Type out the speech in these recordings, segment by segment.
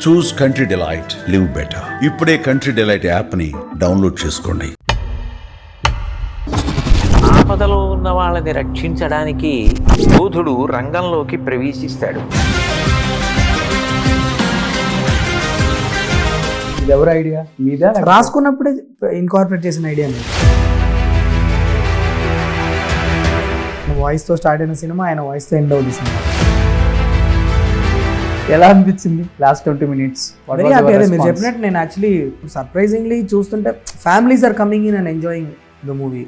చూస్ country delight, live better. ఇప్పుడే country delight app ని download చేసుకోండి. ఆపదలో ఉన్న వాళ్ళని రక్షించడానికి యోధుడు రంగంలోకి ప్రవేశిస్తాడు. ఇది ఎవరి ఐడియా? మీదా? రాసుకున్నప్పుడే ఇన్కార్పొరేట్ చేసిన ఐడియా. వాయిస్ తో స్టార్ట్ అయిన సినిమా ఆయన వాయిస్ తో ఎండ్ అవుతుంది సినిమా. ఎలా అనిపించింది లాస్ట్ 20 minutes? Very happy. అదే మీరు చెప్పినట్టు నేను యాక్చువల్లీ సర్ప్రైజింగ్లీ చూస్తుంటే families are coming in and enjoying the movie.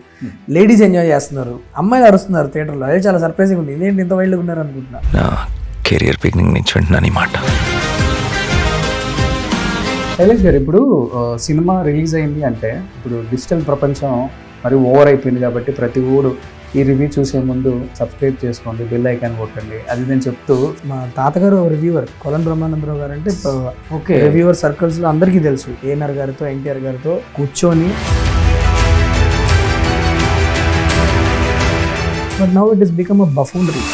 Ladies enjoy చేస్తున్నారు, అమ్మాయిలు అరుస్తున్నారు థియేటర్లో. అదే చాలా సర్ప్రైజింగ్ ఉంది. ఇదేంటి ఇంత వైల్డ్గా ఉన్నారు అనుకుంటున్నా. నా కెరియర్ బిగినింగ్ నుంచి వింటున్నాను ఈ మాట. శైలేష్ గారు, ఇప్పుడు సినిమా రిలీజ్ అయింది అంటే ఇప్పుడు డిజిటల్ ప్రపంచం మరి ఓవర్ అయిపోయింది కాబట్టి ప్రతి ఊరు ఈ రివ్యూ చూసే ముందు సబ్స్క్రైబ్ చేసుకోండి, బెల్ ఐకాన్ కొట్టండి అది నేను చెప్తూ, మా తాతగారు రివ్యూవర్ కొలన్ బ్రహ్మానందరావు గారు అంటే ఓకే రివ్యూవర్ సర్కిల్స్ లో అందరికీ తెలుసు. ఏఎన్ఆర్ గారితో ఎన్టీఆర్ గారితో కూర్చొని but now it is become a buffoonery.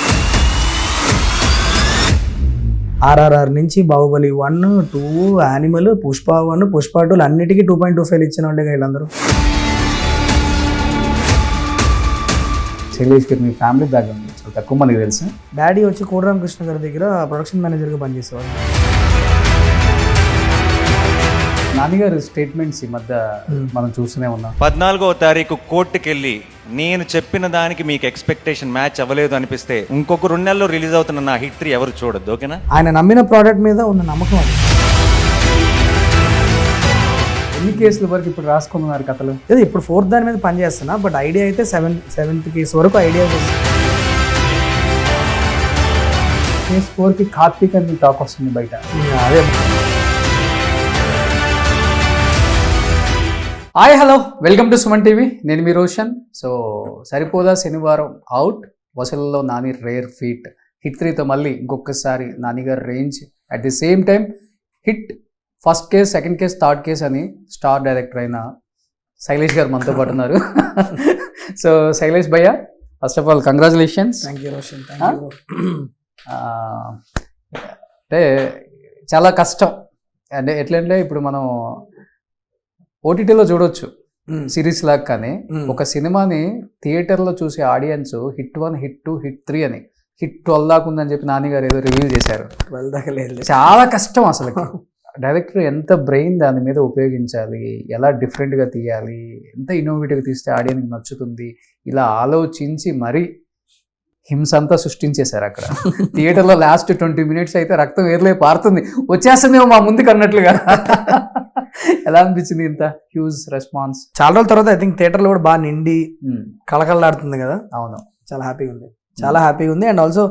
RRR నుంచి బాహుబలి 1, 2, యానిమల్, పుష్ప 1, పుష్ప 2 అన్నిటికీ 2.25 ఇచ్చిన వాళ్ళే వీళ్ళందరూ. శైలేష్ గారు, మీ ఫ్యామిలీ బ్యాక్గ్రౌండ్ చాలా తక్కువ మనకి తెలుసు. డాడీ వచ్చి కోటరామకృష్ణ గారి దగ్గర ప్రొడక్షన్ మేనేజర్గా పనిచేసేవాడు. నాన్నగారు స్టేట్మెంట్స్ ఈ మధ్య మనం చూస్తూనే ఉన్నాం. 14వ తారీఖు కోర్టుకెళ్ళి నేను చెప్పిన దానికి మీకు ఎక్స్పెక్టేషన్ మ్యాచ్ అవ్వలేదు అనిపిస్తే ఇంకొక 2 నెలల్లో రిలీజ్ అవుతున్న నా హిట్ 3 ఎవరు చూడొద్దు, ఓకేనా? ఆయన నమ్మిన ప్రోడక్ట్ మీద ఉన్న నమ్మకం అది. ఎన్ని కేసుల వరకు ఇప్పుడు రాసుకున్నారు కథలు? అదే ఇప్పుడు 4th దాని మీద పనిచేస్తున్నా, బట్ ఐడియా అయితే 7th కేసు వరకు ఐడియా. కేసు 4కి కార్తీక్ అని టాక్ వస్తుంది బయట. అదే. Hi, hello, welcome to Suman TV. నేను మీ రోషన్. సో సరిపోదా శనివారం అవుట్, వసూలలో నాని రేర్ ఫీట్. హిట్ 3తో మళ్ళీ ఇంకొకసారి నానిగారు range. At the same time hit first case, second case, third case అని స్టార్ డైరెక్టర్ అయిన శైలేష్ గారు మనతో పాటు ఉన్నారు. సో శైలేష్ భయ్య, first of all congratulations. Thank you Roshan. Thank you. అంటే చాలా కష్టం. అంటే ఎట్లంటే ఇప్పుడు మనం ఓటీటీలో చూడొచ్చు సిరీస్ లాగా, కానీ ఒక సినిమాని థియేటర్లో చూసే ఆడియన్స్ హిట్ 1, హిట్ 2, హిట్ 3 అని హిట్ 12 దాకా ఉందని చెప్పి నాన్నగారు ఏదో రివ్యూ చేశారు. 12 దాకా లేదు. చాలా కష్టం అసలు. డైరెక్టర్ ఎంత బ్రెయిన్ దాని మీద ఉపయోగించాలి, ఎలా డిఫరెంట్గా తీయాలి, ఎంత ఇన్నోవేటివ్గా తీస్తే ఆడియన్కి నచ్చుతుంది, ఇలా ఆలోచించి మరీ హింస అంతా సృష్టించేశారు అక్కడ థియేటర్లో. లాస్ట్ 20 minutes అయితే రక్తం ఏర్లే పారుతుంది, వచ్చేస్తుందేమో మా ముందుకు అన్నట్లుగా. ఎలా అనిపించింది ఇంత హ్యూజ్ రెస్పాన్స్? చాలా రోజుల తర్వాత ఐ థింక్ థియేటర్లో కూడా బాగా నిండి కళకళలాడుతుంది కదా. అవును, చాలా హ్యాపీగా ఉంది, చాలా హ్యాపీగా ఉంది. అండ్ ఆల్సో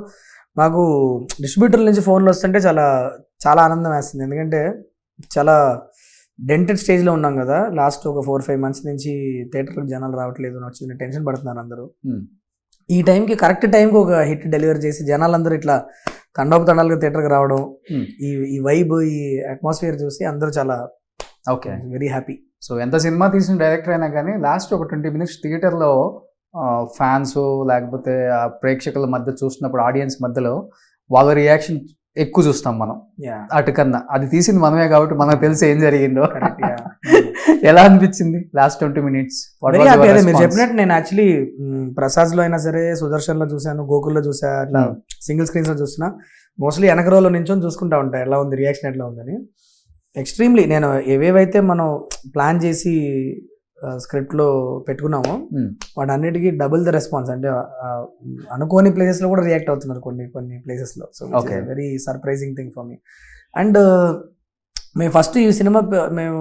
మాకు డిస్ట్రిబ్యూటర్ల నుంచి ఫోన్లు వస్తుంటే చాలా చాలా ఆనందం వేస్తుంది. ఎందుకంటే చాలా డెంటెడ్ స్టేజ్లో ఉన్నాం కదా. లాస్ట్ ఒక 4-5 months నుంచి థియేటర్లకు జనాలు రావట్లేదు, వచ్చిన టెన్షన్ పడుతున్నారు అందరూ. ఈ టైంకి కరెక్ట్ టైంకి ఒక హిట్ డెలివరీ చేసి జనాలందరూ ఇట్లా తండోపతండాలుగా థియేటర్కి రావడం, ఈ వైబ్, ఈ అట్మాస్ఫియర్ చూసి అందరూ చాలా ఓకే, వెరీ హ్యాపీ. సో ఎంత సినిమా తీసిన డైరెక్టర్ అయినా కానీ లాస్ట్ ఒక 20 minutes థియేటర్లో ఫ్యాన్స్ లేకపోతే ప్రేక్షకుల మధ్య చూసినప్పుడు, ఆడియన్స్ మధ్యలో వాళ్ళ రియాక్షన్ ఎక్కువ చూస్తాం మనం అటుకన్నా. అది తీసింది మనమే కాబట్టి మనకు తెలిసి ఏం జరిగిందో. ఎలా అనిపించింది లాస్ట్ 20 minutes? Very happy. అదే మీరు చెప్పినట్టు నేను యాక్చువల్లీ ప్రసాద్లో అయినా సరే, సుదర్శన్లో చూసాను, గోకుల్లో చూసా, అట్లా సింగిల్ స్క్రీన్స్లో చూస్తున్నా. మోస్ట్లీ వెనక రోలో నించొని చూసుకుంటా ఉంటాయి ఎలా ఉంది రియాక్షన్, ఎట్లా ఉందని. ఎక్స్ట్రీమ్లీ నేను ఏవేవైతే మనం ప్లాన్ చేసి స్క్రిప్ట్లో పెట్టుకున్నామో వాటన్నిటికీ డబుల్ ద రెస్పాన్స్. అంటే అనుకోని ప్లేసెస్లో కూడా రియాక్ట్ అవుతున్నారు కొన్ని ప్లేసెస్లో. So very surprising thing for me. And మేము ఫస్ట్ ఈ సినిమా మేము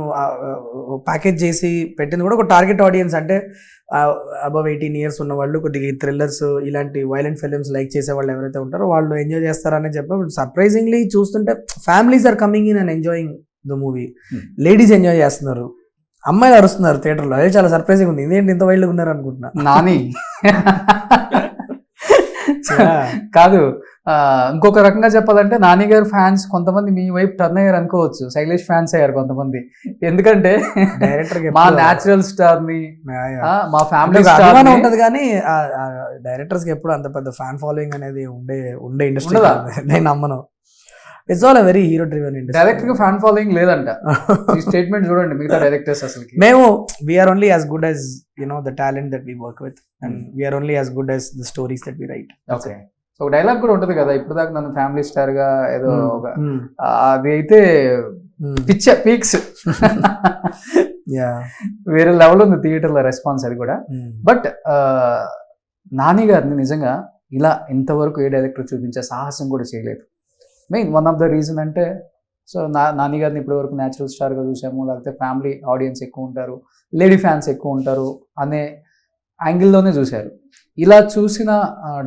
ప్యాకేజ్ చేసి పెట్టింది కూడా ఒక టార్గెట్ ఆడియన్స్, అంటే అబవ్ 18 years ఉన్న వాళ్ళు, కొద్దిగా థ్రిల్లర్స్, ఇలాంటి వైలెంట్ ఫిలిమ్స్ లైక్ చేసే వాళ్ళు ఎవరైతే ఉంటారో వాళ్ళు ఎంజాయ్ చేస్తారని చెప్పి సర్ప్రైజింగ్లీ చూస్తుంటే families are coming in and enjoying the movie. Ladies enjoy చేస్తున్నారు, అమ్మాయిలు అరుస్తున్నారు థియేటర్లో. అదే చాలా సర్ప్రైజింగ్ ఉంది. ఇదేంటి ఇంత వైల్డ్గా ఉన్నారు అనుకుంటున్నా. నాని కాదు, ఇంకొక రకంగా చెప్పాలంటే నాని గారు ఫ్యాన్స్ కొంతమంది మీ వైపు టర్న్ అయ్యారు అనుకోవచ్చు, శైలేష్ ఫ్యాన్స్ అయ్యారు కొంతమంది. ఎందుకంటే డైరెక్టర్ మా న్యాచురల్ స్టార్ ని, మా ఫ్యామిలీ స్టార్ ఉంటది, కానీ డైరెక్టర్స్ కి ఎప్పుడు అంత పెద్ద ఫ్యాన్ ఫాలోయింగ్ అనేది ఉండే ఇండస్ట్రీ నేను నమ్మను. It's all a very hero driven director గా ఫ్యాన్ ఫాలోయింగ్ లేదంట. ఈ స్టేట్మెంట్ చూడండి మిగతా డైరెక్టర్స్ అసలు. మేము we are only as good as the talent that we work with and we are only as good as the stories that we write. Okay. So ఒక dialogue కూడా ఉంటది కదా, ఇప్పుడు దాకా నన్ను ఫ్యామిలీ స్టార్ గా ఏదో ఒక అది అయితే పిచ్చ పీక్స్ వేరే లెవెల్ ఉంది థియేటర్ లో రెస్పాన్స్ అది కూడా. బట్ నాని గారిని నిజంగా ఇలా ఇంతవరకు ఏ డైరెక్టర్ చూపించే సాహసం కూడా చేయలేదు. Main one of the reason అంటే సో నాని గారిని ఇప్పటి వరకు న్యాచురల్ స్టార్గా చూసాము, లేకపోతే ఫ్యామిలీ ఆడియన్స్ ఎక్కువ ఉంటారు, లేడీ ఫ్యాన్స్ ఎక్కువ ఉంటారు అనే యాంగిల్లోనే చూశారు. ఇలా చూసిన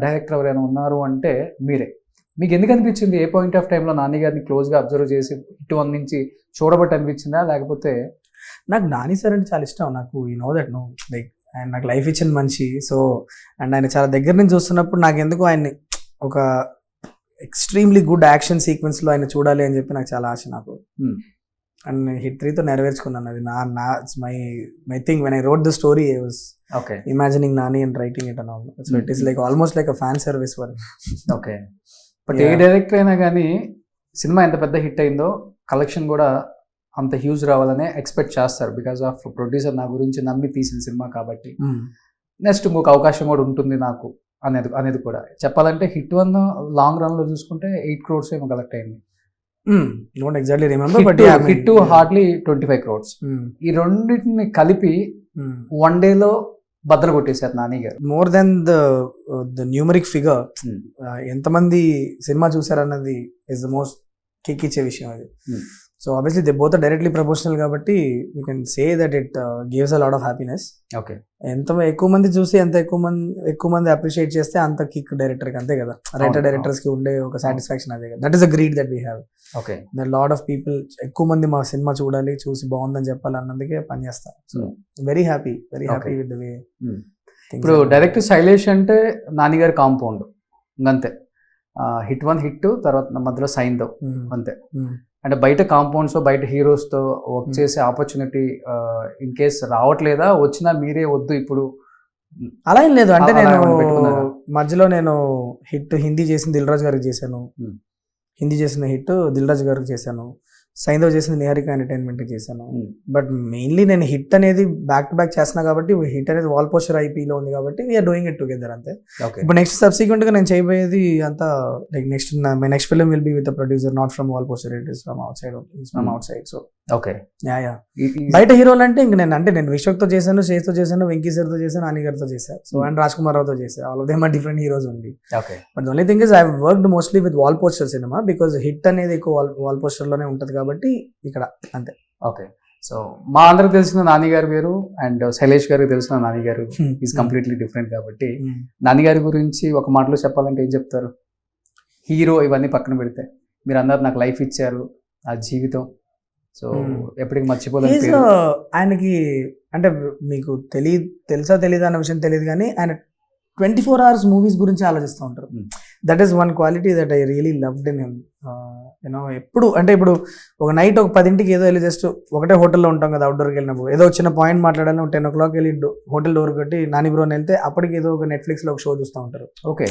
డైరెక్టర్ ఎవరైనా ఉన్నారు అంటే మీరే. మీకు ఎందుకు అనిపించింది, ఏ పాయింట్ ఆఫ్ టైంలో నాని గారిని క్లోజ్గా అబ్జర్వ్ చేసి ఇటు వన్ నుంచి చూడబట్టి అనిపించిందా, లేకపోతే? నాకు నాని సార్ అంటే చాలా ఇష్టం. నాకు దట్ నో లైక్ ఆయన నాకు లైఫ్ ఇచ్చిన మనిషి. సో అండ్ ఆయన చాలా దగ్గర నుంచి చూస్తున్నప్పుడు నాకు ఎందుకు ఆయన్ని ఒక ఎక్స్ట్రీమ్లీ గుడ్ యాక్షన్ సీక్వెన్స్లో ఆయన చూడాలి అని చెప్పి నాకు చాలా ఆశ. నాకు అండ్ హిట్ 3తో నెరవేర్చుకున్నాను. అది నా my thing when I wrote the story I was imagining Nani and writing it and all. So it is like almost like a fan service for. Okay. But A director అయినా కానీ cinema ఎంత పెద్ద hit అయిందో collection కూడా అంత huge రావాలనే expect చేస్తారు. Because of producer నా గురించి నమ్మి తీసిన సినిమా కాబట్టి నెక్స్ట్ ఇంకొక అవకాశం కూడా ఉంటుంది నాకు అనేది కూడా చెప్పాలంటే హిట్ 1 లాంగ్ రన్ లో చూసుకుంటే 8 crores ఏమో కలెక్ట్ అయింది. Don't exactly remember but hit hardly 25 crores. ఈ రెండింటిని కలిపి వన్ డేలో బద్దలు కొట్టేశారు Nani garu. More than the numeric figure ఎంతమంది సినిమా చూసారన్నది ఇస్ ద మోస్ట్ కిక్ ఇచ్చే విషయం అది. So obviously they both directly proportional కాబట్టి you can say that it gives a lot of happiness. Okay. ఎంత ఎక్కువ మంది చూసి ఎంత ఎక్కువ మంది అప్రిషియేట్ చేస్తే అంత కిక్ డైరెక్టర్కి, అంతే కదా. రైటర్ డైరెక్టర్స్కి ఉండే ఒక సాటిస్ఫాక్షన్ అదే కదా. That is a greed that we have. Okay. The lot of people ఎక్కువ మంది మా సినిమా చూడాలి, చూసి బాగుందని చెప్పాలి అన్నందుకే పనిచేస్తాం. So very happy with the way. ఇప్పుడు డైరెక్టర్ శైలేష్ అంటే నాని గారి కాంపౌండ్ అంతే. హిట్ 1 హిట్ తర్వాత మధ్యలో సైన్తో అంతే. అంటే బయట కాంపౌండ్స్ బయట హీరోస్తో వర్క్ చేసే ఆపర్చునిటీ ఇన్ కేస్ రావట్లేదా, వచ్చినా మీరే వద్దు ఇప్పుడు అలా ఏం లేదు. అంటే నేను మధ్యలో హిట్ హిందీ చేసిన దిల్ రాజు గారికి చేశాను, హిందీ చేసిన హిట్ దిల్ రాజు గారికి చేశాను, సైంధవ్ చేసిన నిహారిక ఎంటర్టైన్మెంట్కి చేశాను. బట్ మెయిన్లీ నేను హిట్ అనేది బ్యాక్ టు బ్యాక్ చేస్తున్నా కాబట్టి హిట్ అనేది వాల్ పోస్టర్ ఐపీలో ఉంది కాబట్టి వీఆర్ డూయింగ్ ఇట్ టుగెదర్ అంతే. ఇప్పుడు నెక్స్ట్ సబ్సిక్వెంట్ గా నేను చేయబోయేది అంతా like my next film will be with the producer, not from wall poster, it is from out side. So okay. Yeah బయట హీరోలు అంటే ఇంక నేను విశ్వక్తో చేశాను, శేష్తో చేశాను, వెంకీ సార్తో చేశాను, నాని గారితో చేశాను, సో అండ్ రాజ్ కుమార్ రావుతో చేశాను. All of them are different heroes ఉంది. But only thing is I worked mostly with Wall Poster cinema because hit అనేది ఎక్కువ వాల్ పోస్టర్ లోనే ఉంటది కాబట్టి ఇక్కడ అంతే. ఓకే. సో మా అందరికి తెలిసిన నాని గారు వేరు అండ్ శైలేష్ గారికి తెలిసిన నాని గారు ఈజ్ కంప్లీట్లీ డిఫరెంట్ కాబట్టి నాని గారి గురించి ఒక మాటలో చెప్పాలంటే ఏం చెప్తారు? హీరో ఇవన్నీ పక్కన పెడితే మీరు అందరు నాకు లైఫ్ ఇచ్చారు, ఆ జీవితం సో ఎప్పటికి మర్చిపోలేదు. ఆయనకి అంటే మీకు తెలుసా తెలీదా అన్న విషయం తెలియదు కానీ ఆయన 24 hours మూవీస్ గురించి ఆలోచిస్తూ ఉంటారు. That is one quality that I really loved in him. ఎప్పుడు అంటే ఇప్పుడు ఒక నైట్ ఒక 10ంటికి ఏదో వెళ్ళి జస్ట్ ఒకటే హోటల్లో ఉంటాం కదా, అవుట్డోర్కి వెళ్ళినప్పుడు ఏదో చిన్న పాయింట్ మాట్లాడాలి, 10 o'clock వెళ్ళి హోటల్ డోర్ కొట్టి నాని బ్రోని వెళ్తే అప్పటికి ఏదో ఒక నెట్ఫ్లిక్స్లో ఒక షో చూస్తూ ఉంటారు. ఓకే,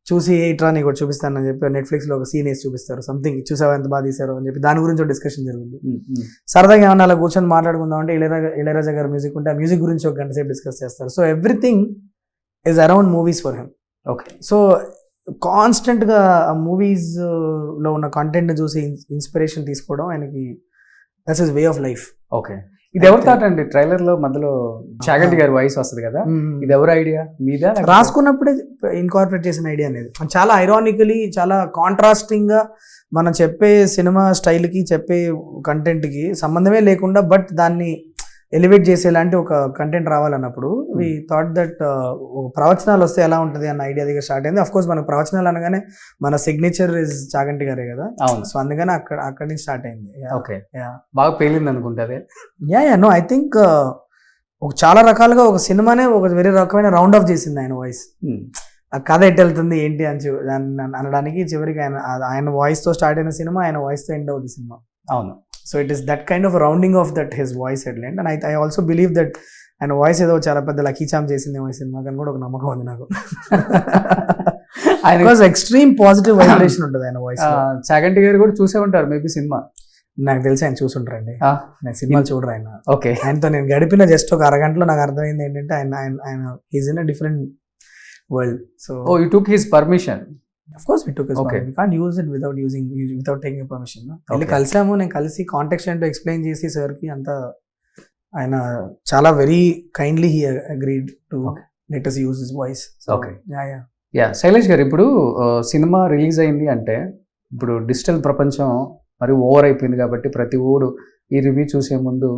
చూసి ఇట్రా నీకు ఒకటి చూపిస్తానని చెప్పి నెట్ఫ్లిక్స్లో ఒక సీన్ వేసి చూపిస్తారు, సంథింగ్ చూసావా ఎంత బాగా తీశారు అని చెప్పి దాని గురించి ఒక డిస్కషన్ జరుగుతుంది. సరదాగా ఏమన్నా అలా కూర్చొని మాట్లాడుకుందాం అంటే ఇళయరాజా గారి మ్యూజిక్ ఉంటే ఆ మ్యూజిక్ గురించి ఒక గంట సేపు డిస్కస్ చేస్తారు. So everything is around movies for him. Okay, so కాన్స్టెంట్గా ఆ మూవీస్లో ఉన్న కంటెంట్ చూసి ఇన్స్పిరేషన్ తీసుకోవడం ఆయనకి that's his way of life. Okay, ఇది ఎవరు థాట్ అండి? ట్రైలర్ లో మధ్యలో చాగంటి గారి వాయిస్ వస్తుంది కదా, ఇది ఎవరి ఐడియా? మీదా? రాసుకున్నప్పుడే ఇన్కార్పొరేట్ చేసిన ఐడియా అనేది చాలా ఐరానికలీ చాలా కాంట్రాస్టింగ్ గా మనం చెప్పే సినిమా స్టైల్ కి చెప్పే కంటెంట్ కి సంబంధమే లేకుండా బట్ దాన్ని ఎలివేట్ చేసేలాంటి ఒక కంటెంట్ రావాలన్నప్పుడు వి థాట్ దట్ ప్రవచనాలు వస్తే ఎలా ఉంటుంది అన్న ఐడియా దగ్గర స్టార్ట్ అయింది. అఫ్ కోర్స్ మనకు ప్రవచనాలు అనగానే మన సిగ్నేచర్ ఇస్ చాగంటి గారే కదా, సో అందుకని అక్కడి నుంచి స్టార్ట్ అయింది. ఓకే, బాగా పేలింది అనుకుంటుంది. నో ఐ థింక్ ఒక చాలా రకాలుగా ఒక సినిమానే ఒక వేరే రకమైన రౌండ్ ఆఫ్ చేసింది ఆయన వాయిస్. ఆ కథ ఎట్ వెళ్తుంది ఏంటి అని అనడానికి చివరికి ఆయన వాయిస్ తో స్టార్ట్ అయిన సినిమా ఆయన వాయిస్ తో ఎండ్ అవుతుంది సినిమా. అవును, so it is that kind of rounding off that his voice headline. And I also believe that ఆయన వాయిస్ ఏదో చాలా పెద్ద లక్కీ చామ్ చేసింది ఈ సినిమా కానీ కూడా ఒక నమ్మకం ఉంది నాకు. ఆయన ఎక్స్ట్రీమ్ పాజిటివ్ వైబ్రేషన్ ఉంటుంది ఆయన వాయిస్. చాగంటి గారు కూడా చూసే ఉంటారు మేబీ సినిమా. నాకు తెలిసి ఆయన చూసుంటారండి. నేను సినిమాలు చూడరు ఆయన. ఓకే. ఆయనతో నేను గడిపిన జస్ట్ ఒక అరగంటలో నాకు అర్థమైంది ఏంటంటే ఆయన he's in a different world. So you took his permission. Of course we took his Okay. Permission. We can't use it without taking permission. వెళ్ళి Okay. కలిసాము, నేను కలిసి కాంటాక్ట్స్ ఏంటో ఎక్స్ప్లెయిన్ చేసి సార్కి అంతా ఆయన చాలా very kindly he agreed to let us use his voice. Okay. Yeah Shailesh గారు, ఇప్పుడు సినిమా రిలీజ్ అయింది అంటే ఇప్పుడు డిజిటల్ ప్రపంచం మరి ఓవర్ అయిపోయింది కాబట్టి ప్రతి ఊడు ఈ రివ్యూ చూసే ముందు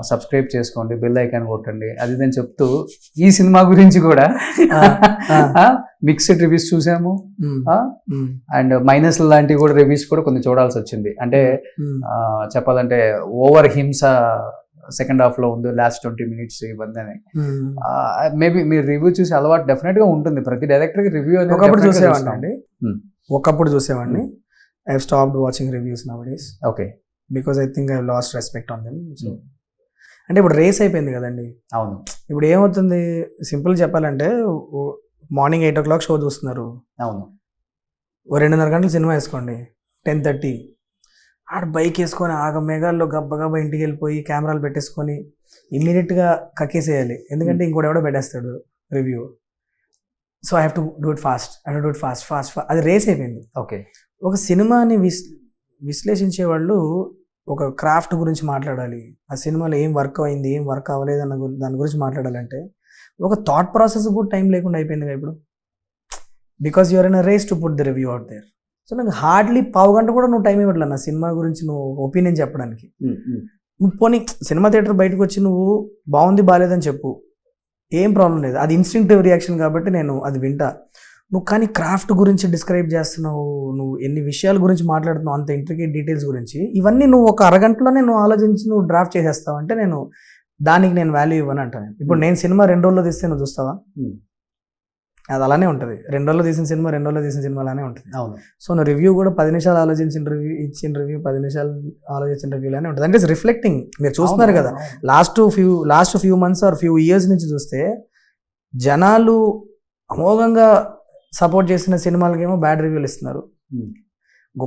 సబ్స్క్రైబ్ చేసుకోండి, బెల్ ఐకాన్ కొట్టండి, అది ఇదని చెప్తూ ఈ సినిమా గురించి కూడా మిక్స్డ్ రివ్యూస్ చూసాము అండ్ మైనస్ లాంటివి కూడా రివ్యూస్ కూడా కొన్ని చూడాల్సి వచ్చింది. అంటే చెప్పాలంటే ఓవర్ హింస సెకండ్ హాఫ్ లో ఉంది, లాస్ట్ 20 minutes ఇవన్నీ అని. మేబీ మీరు రివ్యూ చూసి అలవాటు డెఫినెట్ గా ఉంటుంది ప్రతి డైరెక్టర్ కి. రివ్యూ ఒకప్పుడు చూసేవాడిని అండి, ఒకప్పుడు చూసేవాడిని. I have stopped watching reviews now days. Okay. Because I think I last respect on them. So అంటే ఇప్పుడు రేస్ అయిపోయింది కదండి. అవును. ఇప్పుడు ఏమవుతుంది, సింపుల్ చెప్పాలంటే మార్నింగ్ 8 o'clock షో చూస్తున్నారు. అవును. ఓ 2.5 గంటలు సినిమా వేసుకోండి, 10:30 ఆడ బైక్ వేసుకొని ఆగ మేఘాల్లో గబ్బగబ్బా ఇంటికి వెళ్ళిపోయి కెమెరాలు పెట్టేసుకొని ఇమ్మీడియట్గా కక్కేసేయాలి, ఎందుకంటే ఇంకోటి ఎవడో పెట్టేస్తాడు review. So I have to do it fast, fast. అది రేస్ అయిపోయింది. ఓకే. ఒక సినిమాని విశ్లేషించే వాళ్ళు ఒక క్రాఫ్ట్ గురించి మాట్లాడాలి, ఆ సినిమాలో ఏం వర్క్ అయింది ఏం వర్క్ అవ్వలేదు అన్న దాని గురించి మాట్లాడాలంటే ఒక థాట్ ప్రాసెస్ కూడా టైం లేకుండా అయిపోయింది కదా ఇప్పుడు. Because you're in a race to put the review out there. So నాకు హార్డ్లీ 1/2 గంట కూడా నువ్వు టైం ఇవ్వట్లేదు నా సినిమా గురించి నువ్వు ఒపీనియన్ చెప్పడానికి. నువ్వు పోనీ సినిమా థియేటర్ బయటకు వచ్చి నువ్వు బాగుంది బాగాలేదని చెప్పు, ఏం ప్రాబ్లం లేదు, అది ఇన్స్టింక్టివ్ రియాక్షన్ కాబట్టి నేను అది వింటా. నువ్వు కానీ క్రాఫ్ట్ గురించి డిస్క్రైబ్ చేస్తున్నావు, నువ్వు ఎన్ని విషయాల గురించి మాట్లాడుతున్నావు, అంత ఇంట్రికేట్ డీటెయిల్స్ గురించి, ఇవన్నీ నువ్వు ఒక అరగంటలోనే నువ్వు ఆలోచించి నువ్వు డ్రాఫ్ట్ చేసేస్తావు అంటే దానికి నేను వాల్యూ ఇవ్వను అంటాను. ఇప్పుడు నేను సినిమా 2 రోజుల్లో తీస్తే నువ్వు చూస్తావా? అది అలానే ఉంటుంది. 2 రోజుల్లో తీసిన సినిమా 2 రోజుల్లో తీసిన సినిమా అలానే ఉంటుంది. అవును. సో నువ్వు రివ్యూ కూడా 10 నిమిషాలు ఆలోచించిన రివ్యూ, ఇచ్చిన రివ్యూ 10 నిమిషాలు ఆలోచించిన రివ్యూ లానే ఉంటుంది. అంటే రిఫ్లెక్టింగ్. మీరు చూస్తున్నారు కదా last few months or few years నుంచి చూస్తే జనాలు అమోఘంగా సపోర్ట్ చేసిన సినిమాలకేమో బ్యాడ్ రివ్యూలు ఇస్తున్నారు.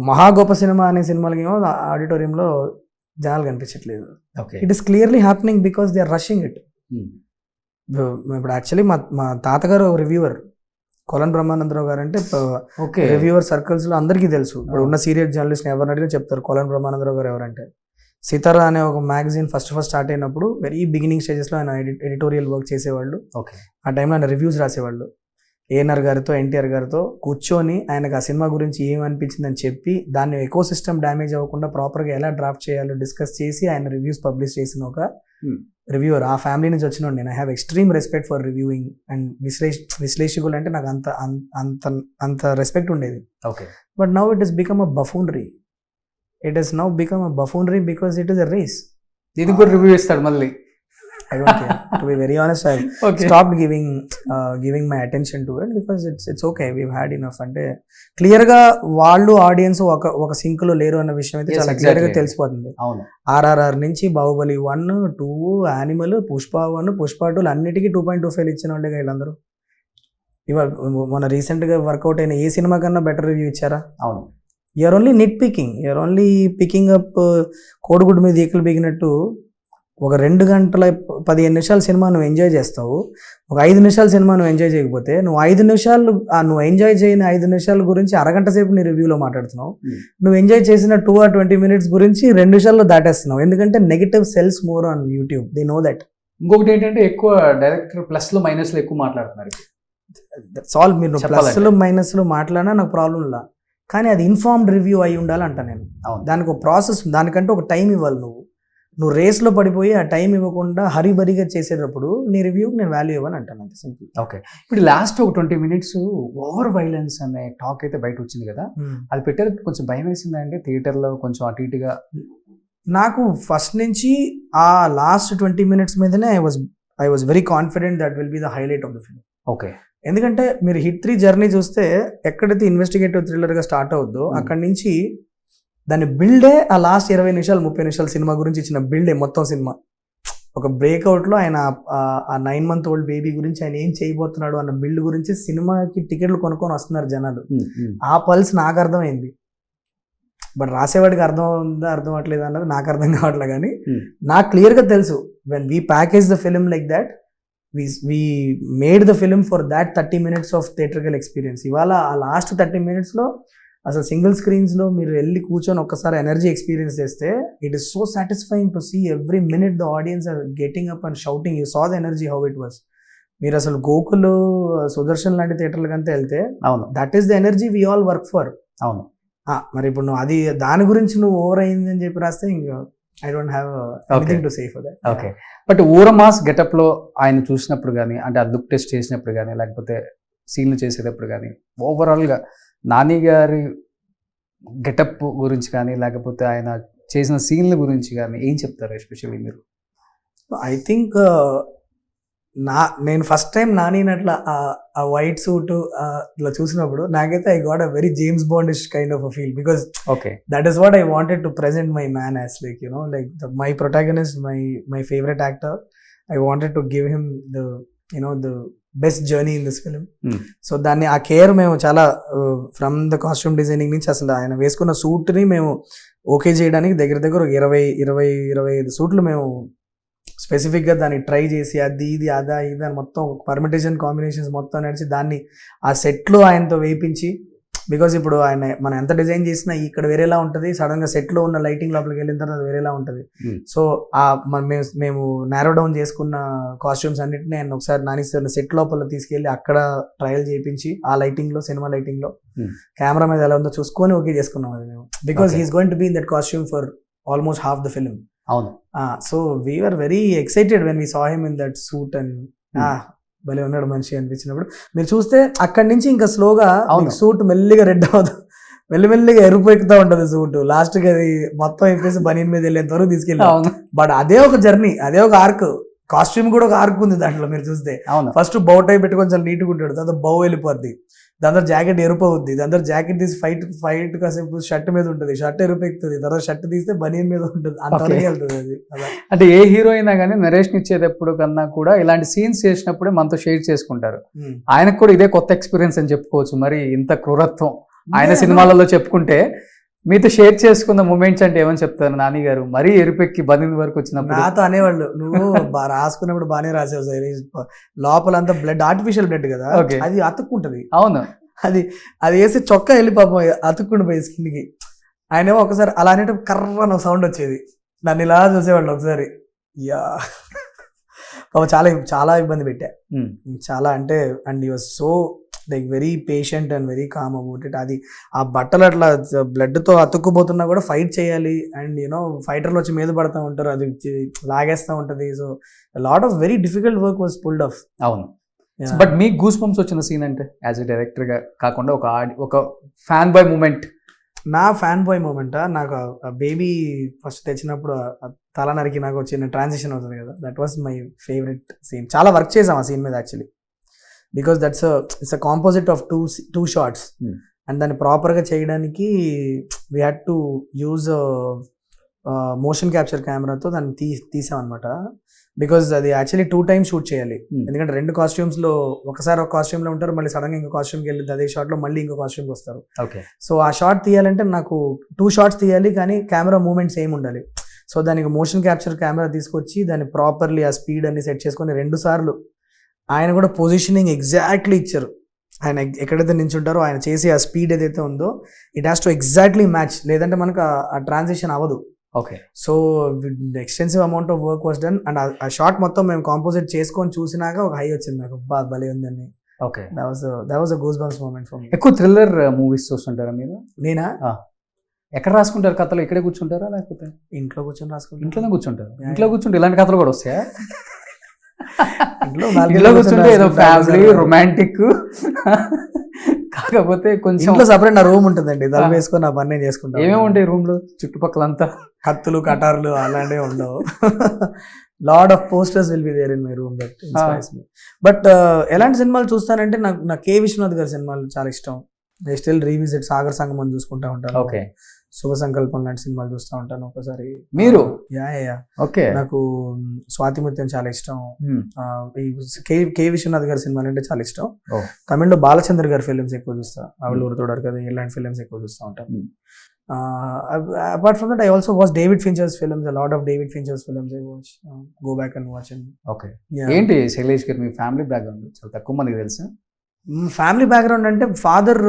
మహా గొప్ప సినిమా అనే సినిమాలకేమో ఆడిటోరియంలో జనాలు కనిపించట్లేదు. It is clearly happening because they are rushing it. ఇప్పుడు యాక్చువల్లీ మా తాతగారు రివ్యూవర్, కొలన్ బ్రహ్మానందరావు గారు అంటే రివ్యూవర్ సర్కిల్స్ లో అందరికీ తెలుసు. ఇప్పుడు ఉన్న సీరియస్ జర్నలిస్ట్ ఎవరిని అడిగినా చెప్తారు కొలన్ బ్రహ్మానందరావు గారు ఎవరంటే. సితారా అనే ఒక మ్యాగజైన్ ఫస్ట్ స్టార్ట్ అయినప్పుడు వెరీ బిగినింగ్ స్టేజెస్ లో ఆయన ఎడిటోరియల్ వర్క్ చేసేవాళ్ళు. ఆ టైంలో ఆయన రివ్యూస్ రాసేవాళ్ళు. ఏఎన్ఆర్ గారితో ఎన్టీఆర్ గారితో కూర్చొని ఆయనకు ఆ సినిమా గురించి ఏమనిపించిందని చెప్పి దాన్ని ఎకో సిస్టమ్ డ్యామేజ్ అవ్వకుండా ప్రాపర్గా ఎలా డ్రాఫ్ట్ చేయాలో డిస్కస్ చేసి ఆయన రివ్యూస్ పబ్లిష్ చేసిన ఒక రివ్యూవర్. ఆ ఫ్యామిలీ నుంచి వచ్చిన నేను. I have extreme respect for reviewing and విశ్లేషకులు అంటే నాకు అంత రెస్పెక్ట్ ఉండేది. But now it is become a buffoonery. It is now become a buffoonery because it is a race. ఇది కూడా రివ్యూ ఇస్తాడు మళ్ళీ. I don't care. To be very honest, I've stopped giving my attention to it because it's okay. We've had enough. అంటే clear గా వాళ్ళు audience ఒక sync లో లేరు అన్న విషయం అయితే చాలా క్లియర్ గా తెలిసిపోతుంది. RRR నుంచి బాహుబలి 1, 2, యానిమల్, పుష్ప 1, పుష్ప 2 అన్నిటికీ 2.25 ఇచ్చిన వాళ్ళే వీళ్ళందరూ. ఇవాళ మన రీసెంట్ గా వర్కౌట్ అయిన ఏ సినిమా కన్నా బెటర్ రివ్యూ ఇచ్చారా? అవును. You're only nitpicking, you're only picking up కోడిగుడ్డు మీద ఈకలు బిగినట్టు. ఒక 2 గంటల 15 నిమిషాల సినిమా నువ్వు ఎంజాయ్ చేస్తావు, ఒక 5 నిమిషాల సినిమా నువ్వు ఎంజాయ్ చేయకపోతే నువ్వు 5 నిమిషాలు నువ్వు ఎంజాయ్ చేయని 5 నిమిషాల గురించి అరగంట సేపు నీ రివ్యూలో మాట్లాడుతున్నావు. నువ్వు ఎంజాయ్ చేసిన 2 or 20 minutes గురించి 2 నిమిషాల్లో దాటేస్తున్నావు. ఎందుకంటే negative cells more on YouTube, they know that. ఇంకొకటి ఏంటంటే ఎక్కువ డైరెక్టర్ ప్లస్లు మైనస్లు ఎక్కువ మాట్లాడుతున్నారు. That's all. మీరు ప్లస్లు మైనస్లు మాట్లాడినా నాకు ప్రాబ్లం లా, కానీ అది ఇన్ఫార్మ్డ్ రివ్యూ అయి ఉండాలంట నేను. దానికి ఒక ప్రాసెస్, దానికంటే ఒక టైం ఇవ్వాలి. నువ్వు రేస్లో పడిపోయి ఆ టైం ఇవ్వకుండా హరిబరిగా చేసేటప్పుడు నీ రివ్యూకి నేను వాల్యూ ఇవ్వని అంటాను, అంతే సింపుల్. ఓకే. ఇప్పుడు లాస్ట్ ఒక 20 minutes ఓవర్ వైలెన్స్ అనే టాక్ అయితే బయట వచ్చింది కదా, అది పెట్టేది కొంచెం భయం వేసిందా అండి థియేటర్లో కొంచెం అటు ఇటుగా? నాకు ఫస్ట్ నుంచి ఆ లాస్ట్ 20 minutes మీదనే I was very confident that will be the highlight of the film. Okay. ఎందుకంటే మీరు హిట్ 3 జర్నీ చూస్తే ఎక్కడైతే ఇన్వెస్టిగేటివ్ థ్రిల్లర్గా స్టార్ట్ అవుద్దో అక్కడి నుంచి దాని బిల్డే ఆ లాస్ట్ 20 నిమిషాలు 30 నిమిషాలు సినిమా గురించి ఇచ్చిన బిల్డే మొత్తం సినిమా. ఒక బ్రేక్అవుట్లో ఆయన ఆ 9 month old బేబీ గురించి ఆయన ఏం చేయబోతున్నాడు అన్న బిల్డ్ గురించి సినిమాకి టికెట్లు కొనుక్కొని వస్తున్నారు జనాలు. ఆ పల్స్ నాకు అర్థమైంది. బట్ రాసేవాడికి అర్థం ఉందా అర్థం అవ్వట్లేదు అన్నది నాకు అర్థం కావట్లేదు. కానీ నాకు క్లియర్గా తెలుసు, when we package the film like that, we made the film for that 30 minutes of theatrical experience. ఇవాళ ఆ లాస్ట్ 30 minutesలో అసలు సింగిల్ స్క్రీన్స్లో మీరు వెళ్ళి కూర్చొని ఒక్కసారి ఎనర్జీ ఎక్స్పీరియన్స్ చేస్తే it is so satisfying to see every minute the audience are getting up and shouting. You saw the energy how it was. మీరు అసలు గోకుల్, సుదర్శన్ లాంటి థియేటర్లకి అంతా వెళ్తే అవును, that is the energy we all work for. అవును. మరి ఇప్పుడు నువ్వు అది దాని గురించి నువ్వు ఓవర్ అయింది అని చెప్పి రాస్తే ఇంకా I don't have anything to say for that. Okay, but ఊరమాస్ గెటప్లో ఆయన చూసినప్పుడు కానీ, అంటే ఆ లుక్ టెస్ట్ చేసినప్పుడు కానీ, లేకపోతే సీన్లు చేసేటప్పుడు కానీ, ఓవరాల్గా నాని గారి గెటప్ గురించి కానీ, లేకపోతే ఆయన చేసిన సీన్ల గురించి కానీ ఏం చెప్తారు ఎస్పెషల్లీ మీరు? ఐ థింక్ నేను ఫస్ట్ టైం నానిని అట్లా ఆ వైట్ సూట్ ఇట్లా చూసినప్పుడు నాకైతే I got a very James Bondish kind of a feel, because okay, that is what I wanted to present my man as, like you know, like my protagonist, my favourite actor. I wanted to give him the best journey in this film. So దాన్ని ఆ care మేము చాలా from the costume designing నుంచి అసలు ఆయన వేసుకున్న సూట్ని మేము okay చేయడానికి దగ్గర 20-25 సూట్లు మేము స్పెసిఫిక్గా దాన్ని ట్రై చేసి అది ఇది అదా ఇది అని మొత్తం పర్మిటేషన్ కాంబినేషన్స్ మొత్తం నడిచి దాన్ని ఆ సెట్లో ఆయనతో వేయించి, బికాజ్ ఇప్పుడు ఆయన మనం ఎంత డిజైన్ చేసినా ఇక్కడ వేరేలా ఉంటుంది, సడన్గా సెట్లో ఉన్న లైటింగ్ లోపలికి వెళ్ళిన తర్వాత వేరేలా ఉంటుంది. సో మేము నారో డౌన్ చేసుకున్న కాస్ట్యూమ్స్ అన్నింటినీ ఆయన ఒకసారి నాని సార్ సెట్ లోపల తీసుకెళ్ళి అక్కడ ట్రయల్ చేయించి ఆ లైటింగ్లో, సినిమా లైటింగ్లో కెమెరా మీద ఎలా ఉందో చూసుకొని ఓకే చేసుకున్నాం అది మేము, because he is going to be in that costume for almost half the film. అవును. So we are very excited when we saw him in that suit and భలే ఉన్నాడు మనిషి అనిపించినప్పుడు. మీరు చూస్తే అక్కడి నుంచి ఇంకా స్లోగా సూట్ మెల్లిగా రెడ్ అవుతుంది, మెల్లిమెల్లిగా ఎరుపు ఎక్కుతూ ఉంటుంది సూట్, లాస్ట్కి అది మొత్తం అయిపోయి బనీన్ మీద వెళ్ళేంత వరకు తీసుకెళ్ళి. బట్ అదే ఒక జర్నీ, అదే ఒక ఆర్క్. కాస్ట్యూమ్ కూడా ఒక ఆర్క్ ఉంది దాంట్లో మీరు చూస్తే. ఫస్ట్ బౌ టై పెట్టుకొని చాలా నీట్గా ఉంటాడు, తర్వాత బౌ వెళ్ళిపోద్ది, దాని తర్వాత జాకెట్ ఎరుపు అవుద్ది, దాని తర్వాత జాకెట్ తీసి ఫైట్ కాసేపు షర్ట్ మీద ఉంటుంది, షర్ట్ ఎరుపు ఎక్కుతుంది, తర్వాత షర్ట్ తీస్తే బనీన్ మీద ఉంటుంది, అంతవరకు వెళ్తుంది అది. అంటే ఏ హీరో అయినా కానీ నరేషన్ ఇచ్చేటప్పుడు కన్నా కూడా ఇలాంటి సీన్స్ చేసినప్పుడే మనతో షేర్ చేసుకుంటారు. ఆయనకు కూడా ఇదే కొత్త ఎక్స్పీరియన్స్ అని చెప్పుకోవచ్చు. మరి ఇంత క్రూరత్వం ఆయన సినిమాలలో చెప్పుకుంటే మీతో షేర్ చేసుకున్న మూమెంట్స్ అంటే ఏమని చెప్తారు నాని గారు? మరీ ఎరుపెక్కి బనీన్ వరకు వచ్చినప్పుడు నాతో అనేవాళ్ళు, నువ్వు రాసుకున్నప్పుడు బాగానే రాసావు సార్, లోపలంతా బ్లడ్ ఆర్టిఫిషియల్ బ్లడ్ కదా, అది అతుక్కుంటది. అవును, అది వేసి చొక్కా వెళ్ళి పాపం అతుక్కుండి పోయి స్కిన్కి. ఆయనేమో ఒకసారి అలా అనేటప్పుడు కర్రన సౌండ్ వచ్చేది, నన్ను ఇలా చూసేవాళ్ళు ఒకసారి. యా పాపం చాలా చాలా ఇబ్బంది పెట్టా, చాలా అంటే. And you was so like very patient and very calm about it. అది ఆ బట్టలు అట్లా బ్లడ్తో అతుక్కుపోతున్నా కూడా ఫైట్ చేయాలి, అండ్ యూనో ఫైటర్లు వచ్చి మీద పడుతూ ఉంటారు, అది లాగేస్తూ ఉంటుంది. So lot of very difficult work was pulled off. అవును. బట్ మీకు గూస్ బంప్స్ వచ్చిన సీన్ అంటే యాజ్ ఎ డైరెక్టర్గా కాకుండా ఒక ఫ్యాన్ బాయ్ మూమెంట్? నా ఫ్యాన్ బాయ్ మూమెంటా, నాకు బేబీ ఫస్ట్ తెచ్చినప్పుడు తల నరికి నాకు వచ్చిన ట్రాన్సిషన్ అవుతుంది కదా, that was my favourite scene. చాలా వర్క్ చేసాం ఆ సీన్ మీద actually, because it's a composite of two shots. And దాన్ని ప్రాపర్గా చేయడానికి we had to use motion capture కెమెరాతో దాన్ని తీసాం అనమాట. బికాజ్ అది యాక్చువల్లీ 2 times షూట్ చేయాలి, ఎందుకంటే 2 costumes-లో ఒకసారి ఒక కాస్ట్యూమ్లో ఉంటారు, మళ్ళీ సడన్గా ఇంకో కాస్ట్యూమ్కి వెళ్ళి అదే షార్ట్లో మళ్ళీ ఇంకో కాస్ట్యూమ్కి వస్తారు. సో ఆ షార్ట్ తీయాలంటే నాకు 2 shots తీయాలి, కానీ కెమెరా మూమెంట్స్ ఏమి ఉండాలి. సో దానికి మోషన్ క్యాప్చర్ కెమెరా తీసుకొచ్చి దాన్ని ప్రాపర్లీ ఆ స్పీడ్ అన్ని సెట్ చేసుకొని 2 సార్లు ఆయన కూడా పొజిషనింగ్ ఎగ్జాక్ట్లీ ఇచ్చారు. ఆయన ఎక్కడైతే నించుంటారో ఆయన చేసి ఆ స్పీడ్ ఏదైతే ఉందో it has to exactly match, లేదంటే మనకు ఆ ట్రాన్సిషన్ అవ్వదు. Okay. So extensive amount of work was done. And ఆ షార్ట్ మొత్తం మేము కాంపోజిట్ చేసుకొని చూసినాక ఒక హై వచ్చింది నాకు, భలే ఉందని. Okay, that was a goosebumps moment for me. ఎక్కువ థ్రిల్లర్ మూవీస్ చూస్తుంటారా మీరు? నేనా? ఎక్కడ రాసుకుంటారు కథలు? ఇక్కడే కూర్చుంటారా లేకపోతే ఇంట్లో కూర్చొని రాసుకుంటారు? ఇంట్లోనే కూర్చుంటారు. ఇంట్లో కూర్చుంటే ఇలాంటి కథలు కూడా వస్తాయా? ఇంట్లో కూర్చుంటే ఏదో ఫ్యామిలీ రొమాంటిక్, కాకపోతే కొంచెం ఇంట్లో సపరేట్ నా రూమ్ ఉంటుందండి, దాన్ని వేసుకొని నా పని చేసుకుంటాను. ఏమేమి ఉంటాయి రూమ్ లో? చుట్టుపక్కలంతా కత్తులు కటార్లు అలాంటివి ఉండవు. Lot of posters will be there in my room that inspires me. But ఎలాంటి సినిమాలు చూస్తానంటే నాకు కే విశ్వనాథ్ గారి సినిమాలు చాలా ఇష్టం. దే స్టిల్ రీవిజిట్ సాగర్ సంగమం చూసుకుంటా ఉంటాను. ఓకే. శుభ సంకల్పం లాంటి సినిమాలు చూస్తూ ఉంటాను ఒకసారి. మీరు? Yeah okay. నాకు స్వాతి ముత్యం చాలా ఇష్టం. ఈ కే విశ్వనాథ్ గారి సినిమాలు అంటే చాలా ఇష్టం. తమిళ్లో బాలచంద్ర గారి ఫిల్మ్స్ ఎక్కువ చూస్తా. అవళ్ళు ఊరుతోడారు కదా, ఇలాంటి ఫిల్మ్స్ ఎక్కువ చూస్తూ ఉంటాను. Apart from that, I also watch David Fincher's films. A lot of David Fincher's films I watch. Go back and watch them. Okay. ఏంటి శైలేష్ గారు మీ ఫ్యామిలీ బ్యాక్గ్రౌండ్ చాలా తక్కువ మందికి తెలుసు. ఫ్యామిలీ బ్యాక్గ్రౌండ్ అంటే ఫాదర్,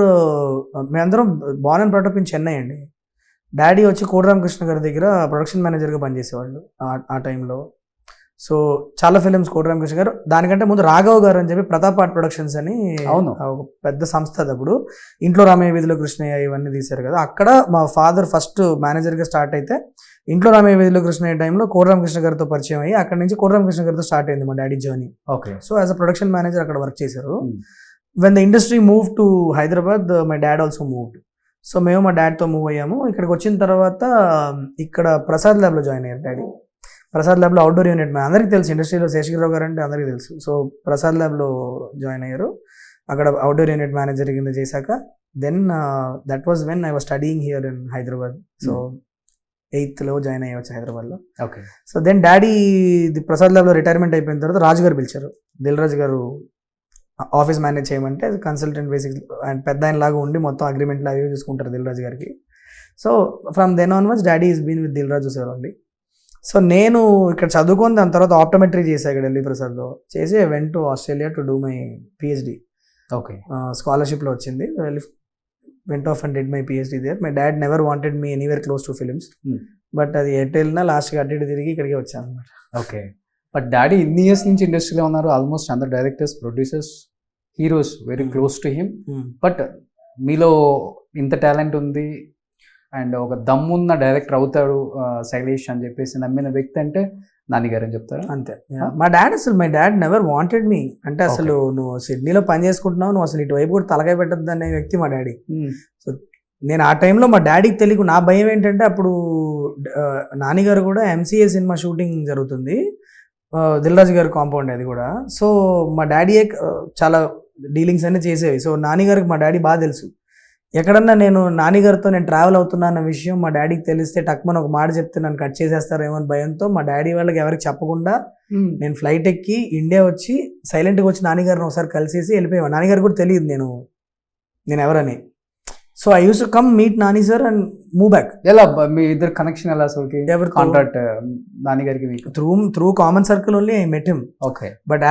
మేమందరం born and brought up in Chennai అండి. Daddy వచ్చి కోటరామకృష్ణ గారి దగ్గర ప్రొడక్షన్ మేనేజర్గా పనిచేసేవాళ్ళు ఆ టైంలో. సో చాలా ఫిలిమ్స్ కోటరామకృష్ణ గారు, దానికంటే ముందు రాఘవ్ గారు అని చెప్పి ప్రతాప్ ఆర్ట్ ప్రొడక్షన్స్ అని ఒక పెద్ద సంస్థ. అప్పుడు ఇంట్లో రామయ్య వీధిలో కృష్ణయ్య ఇవన్నీ తీశారు కదా, అక్కడ మా ఫాదర్ ఫస్ట్ మేనేజర్గా స్టార్ట్ అయితే ఇంట్లో రామయ్య వీధిలో కృష్ణయ్య టైంలో కోటరామకృష్ణ గారితో పరిచయం అయ్యి అక్కడ నుంచి కోటరామకృష్ణ గారితో స్టార్ట్ అయింది మా daddy journey. Okay. So as a production manager అక్కడ వర్క్ చేశారు. When the industry move to Hyderabad, my dad also moved. So మేము మా డాడ్తో మూవ్ అయ్యాము. ఇక్కడికి వచ్చిన తర్వాత ఇక్కడ ప్రసాద్ ల్యాబ్లో జాయిన్ అయ్యారు డాడీ. ప్రసాద్ ల్యాబ్లో అవుట్డోర్ యూనిట్ అందరికీ తెలుసు, ఇండస్ట్రీలో శేషగిరిరావు గారు అంటే అందరికీ తెలుసు. సో ప్రసాద్ ల్యాబ్లో జాయిన్ అయ్యారు. అక్కడ అవుట్డోర్ యూనిట్ మేనేజర్ కింద చేశాక then that was when I was studying here in Hyderabad. So 8th join అయ్యవచ్చు హైదరాబాద్లో. Okay. So then daddy Prasad ల్యాబ్లో రిటైర్మెంట్ అయిపోయిన తర్వాత రాజు గారు పిలిచారు. దిల్ రాజు గారు ఆఫీస్ మేనేజ్ చేయమంటే కన్సల్టెంట్ బేసిక్ అండ్ పెద్ద ఆయన లాగా ఉండి మొత్తం అగ్రిమెంట్లు అవి చూసుకుంటారు దిల్ రాజు గారికి. So from then onwards daddy is been with Dil Raju sir only. So నేను ఇక్కడ చదువుకొని దాని తర్వాత ఆప్టోమెట్రీ చేశాను ఇక్కడ ఢిల్లీ ప్రసాద్లో. చేసి I went to Australia to do my PhD. Okay. స్కాలర్షిప్లో వచ్చింది. Went off and did my PhD there. My dad never wanted me anywhere close to films, but అది ఎట్ వెళ్ళినా లాస్ట్గా అడ్డు తిరిగి ఇక్కడికి వచ్చాను అనమాట. ఓకే. బట్ డాడీ ఇన్ని ఇయర్స్ నుంచి ఇండస్ట్రీలో ఉన్నారు. ఆల్మోస్ట్ అందరు directors, producers, heroes very close to him. But మీలో ఇంత టాలెంట్ ఉంది అండ్ ఒక దమ్మున్న డైరెక్టర్ అవుతాడు శైలేష్ అని చెప్పేసి నమ్మిన వ్యక్తి అంటే నాని గారు అని చెప్తారు. అంతే. మా డాడ్ నెవర్ వాంటెడ్ మీ. అంటే అసలు నువ్వు సిడ్నీలో పని చేసుకుంటున్నావు, నువ్వు అసలు ఇటువైపు కూడా తలకాయ పెట్టద్దు అనే వ్యక్తి మా డాడీ. సో నేను ఆ టైంలో మా డాడీకి తెలియకు. నా భయం ఏంటంటే అప్పుడు నానిగారు కూడా MCA సినిమా షూటింగ్ జరుగుతుంది, దిల్ రాజు గారి కాంపౌండ్ అది కూడా. సో మా డాడీయే చాలా డీలింగ్స్ అన్నీ చేసేవి. సో నానిగారికి మా డాడీ బాగా తెలుసు. ఎక్కడన్నా నేను నానిగారితో నేను ట్రావెల్ అవుతున్నా అన్న విషయం మా డాడీకి తెలిస్తే టక్మని ఒక మాట చెప్తే నన్ను కట్ చేసేస్తారేమో అని భయంతో మా డాడీ వాళ్ళకి ఎవరికి చెప్పకుండా నేను ఫ్లైట్ ఎక్కి ఇండియా వచ్చి సైలెంట్గా వచ్చి నానిగారిని ఒకసారి కలిసేసి వెళ్ళిపోయాను. నానిగారు కూడా తెలియదు నేను ఎవరని. So I use to come meet Nani sir and move back. ఎలా మీ ఇద్దరు కనెక్షన్ ఎలా అసలు? ఎవరు కాంట్రాక్ట్ నాని గారికి మీకు? Through common circle only I met him. Okay. But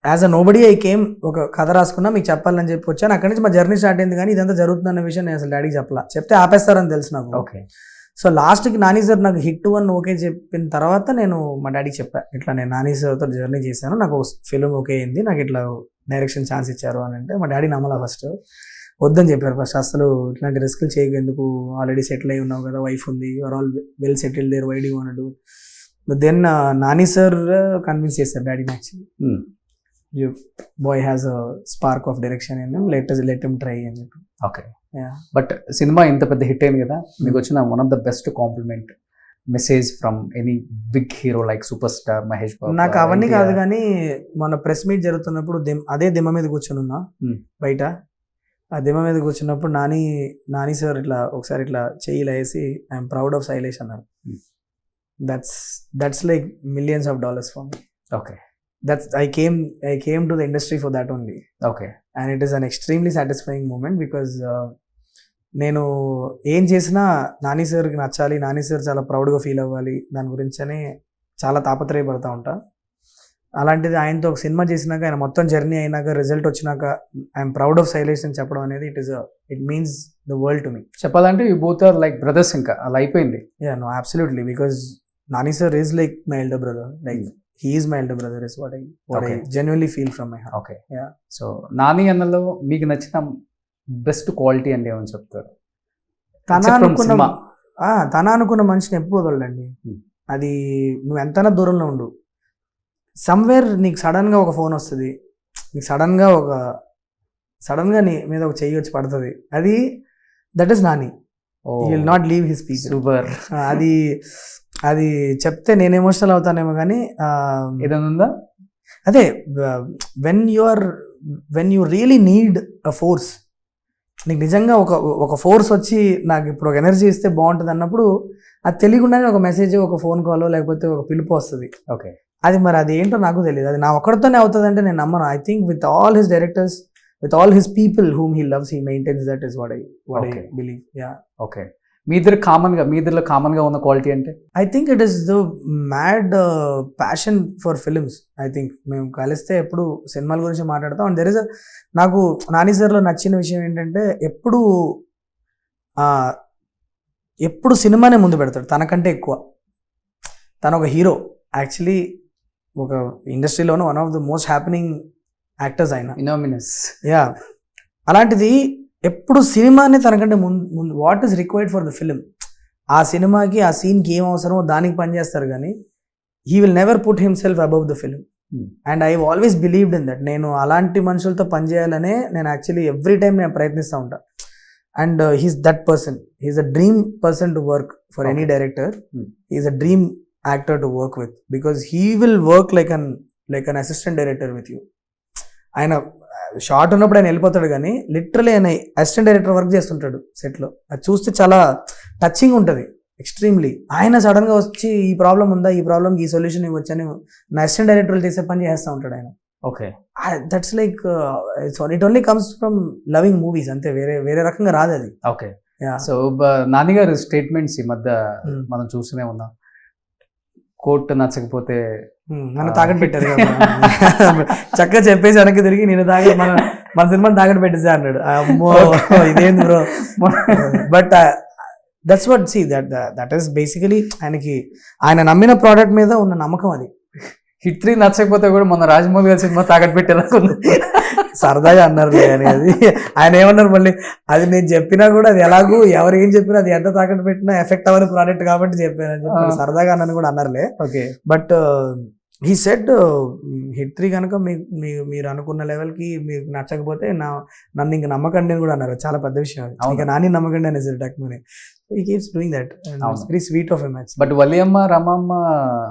as a nobody I came, ఒక కథ రాసుకున్నా మీకు చెప్పాలని చెప్పి వచ్చాను. అక్కడి నుంచి మా జర్నీ స్టార్ట్ అయింది. కానీ ఇదంతా జరుగుతుందన్న విషయం నేను అసలు డాడీకి చెప్పలా, చెప్తే ఆపేస్తారని తెలుసు నాకు. ఓకే. సో లాస్ట్కి నాని సార్ నాకు హిట్ 1 ఓకే చెప్పిన తర్వాత నేను మా డాడీకి చెప్పాను, ఇట్లా నేను నాని సార్తో జర్నీ చేశాను, నాకు ఫిల్మ్ ఓకే అయింది, నాకు ఇట్లా డైరెక్షన్ ఛాన్స్ ఇచ్చారు అని అంటే మా డాడీ నమ్మలా. ఫస్ట్ వద్దని చెప్పారు. ఫస్ట్ అసలు ఇట్లాంటి రిస్క్లు చేయకెందుకు, ఆల్రెడీ సెటిల్ అయి ఉన్నావు కదా, వైఫ్ ఉంది, you're all well settled there, why do you want to do. Then Nani sir convince చేశారు డాడీని. Actually your boy has a spark of direction in him, let him try అని చెప్పి. ఓకే. బట్ సినిమా ఇంత పెద్ద hit అయింది కదా, మీకు వచ్చిన one of the best compliment message from any big hero like super star Mahesh Babu? నాకు అవన్నీ కాదు, కానీ మన ప్రెస్ మీట్ జరుగుతున్నప్పుడు అదే దిమ్మ మీద కూర్చొని ఉన్నా బయట. ఆ దిమ్మ మీద కూర్చున్నప్పుడు నాని సార్ ఇట్లా ఒకసారి ఇట్లా చెయ్యిలా వేసి ఐఎమ్ ప్రౌడ్ ఆఫ్ శైలేష్ అన్నారు. That's like $millions for me. Okay. I came to the industry for that only. Okay. And it is an extremely satisfying moment because నేను ఏం చేసినా నాని సార్కి నచ్చాలి, నాని సార్ చాలా ప్రౌడ్గా ఫీల్ అవ్వాలి, దాని గురించనే చాలా తాపత్రయపడుతూ ఉంటా. అలాంటిది ఆయనతో ఒక సినిమా చేసినాక, ఆయన మొత్తం జర్నీ అయినాక, రిజల్ట్ వచ్చినాక ఐఎమ్ ప్రౌడ్ ఆఫ్ శైలేష్ అని చెప్పడం అనేది it means the world to me. చెప్పాలంటే you both are like brothers, ఇంకా అలా అయిపోయింది. No, absolutely, because Nani sir is like my elder brother. Like he is my elder brother is what I genuinely feel from my heart. Okay. Yeah. So Nani అన్నలో మీకు నచ్చిన best quality అంటే ఏమని చెప్తారు? తన అనుకున్న మనిషిని ఎప్పుడు వదలండి. అది నువ్వు ఎంతైనా దూరంలో ఉండు, సమ్వేర్ నీకు సడన్గా ఒక ఫోన్ వస్తుంది, నీకు సడన్గా నీ మీద ఒక చెయ్యి వచ్చి పడుతుంది, అది that is Nani. He will not leave his people. Super. అది చెప్తే నేను ఎమోషనల్ అవుతానేమో, కానీ ఏదైనా ఉందా? అదే when you really need a force, నీకు నిజంగా ఒక ఫోర్స్ వచ్చి నాకు ఇప్పుడు ఒక ఎనర్జీ ఇస్తే బాగుంటుంది అన్నప్పుడు అది తెలియకుండానే ఒక మెసేజ్, ఒక ఫోన్ కాల్, లేకపోతే ఒక పిలుపు వస్తుంది. ఓకే, అది మరి అది ఏంటో నాకు తెలియదు. అది నా ఒక్కడితోనే అవుతుంది అంటే నేను నమ్మను. I think with all his directors, with all his people whom he loves, he maintains. That is what I Okay. Believe. Yeah, okay. మీ ఇద్దరిలో కామన్గా ఉన్న క్వాలిటీ అంటే? I think it is the mad passion for films. I think మేము కలిస్తే ఎప్పుడు సినిమాల గురించి మాట్లాడతాం. అండ్ దెర్ ఇస్ నాకు నాని సార్లో నచ్చిన విషయం ఏంటంటే ఎప్పుడు సినిమానే ముందు పెడతాడు తనకంటే ఎక్కువ. తను ఒక హీరో యాక్చువల్లీ, ఒక ఇండస్ట్రీలోనే one of the most happening actors ఆయన. ఇనామినస్. యా, అలాంటిది ఎప్పుడు సినిమానే తనకంటే ముందు what is required for the film, ఆ సినిమాకి ఆ సీన్కి ఏం అవసరమో దానికి పనిచేస్తారు. కానీ he will never put himself above the film. And I always believed in that. నేను అలాంటి మనుషులతో పనిచేయాలనే నేను యాక్చువల్లీ ఎవ్రీ టైం నేను ప్రయత్నిస్తూ ఉంటాను. And he's that person, he's a dream person to work for any director. He's a dream actor to work with, because he will work like an assistant director with you. ఆయన short ఉన్నప్పుడు ఆయన వెళ్ళిపోతాడు, కానీ literally ఆయన assistant director work చేస్తుంటాడు సెట్లో. అది చూస్తే చాలా టచింగ్ ఉంటుంది ఎక్స్ట్రీమ్లీ. ఆయన సడన్గా వచ్చి ఈ ప్రాబ్లం ఉందా, ఈ ప్రాబ్లంకి ఈ సొల్యూషన్ ఇవ్వచ్చు అని నా అసిస్టెంట్ డైరెక్టర్లు చేసే పని చేస్తూ ఉంటాడు ఆయన. Okay, that's like it only comes from loving movies, అంతే. వేరే రకంగా రాదు అది. ఓకే. సో నాని గారు స్టేట్మెంట్స్ ఈ మధ్య మనం చూస్తూనే ఉన్నాం. కోర్టు నచ్చకపోతే నన్ను తాకట్టు పెట్టారు చక్కగా చెప్పేసి వెనక్కి తిరిగి నేను మన సినిమాని తాకట్టు పెట్టేసా అన్నాడు. అమ్మో ఇదేంది bro. But that's what see that is basically ఆయన నమ్మిన ప్రోడక్ట్ మీద ఉన్న నమ్మకం అది. హిట్ 3 నచ్చకపోతే కూడా మొన్న రాజమౌళి గారి సినిమా తాకట్టు పెట్టేలా సరదాగా అన్నారు కానీ అది ఆయన ఏమన్నారు మళ్ళీ, అది నేను చెప్పినా కూడా అది ఎలాగూ ఎవరు ఏం చెప్పినా అది ఎంత తాకట్టు పెట్టినా ఎఫెక్ట్ అవ్వని ప్రోడక్ట్ కాబట్టి చెప్పానని చెప్పి సరదాగా అన్నని కూడా అన్నారులే. Okay, but he said hit 3 కనుక మీరు అనుకున్న లెవెల్కి మీకు నచ్చకపోతే నన్ను ఇంక నమ్మకండి అని కూడా అన్నారు. చాలా పెద్ద విషయం అది. ఇంకా నాని నమ్మకండి అనేసి టక్మని. He keeps doing that. Very sweet of a match. But Valliyamma Ramamma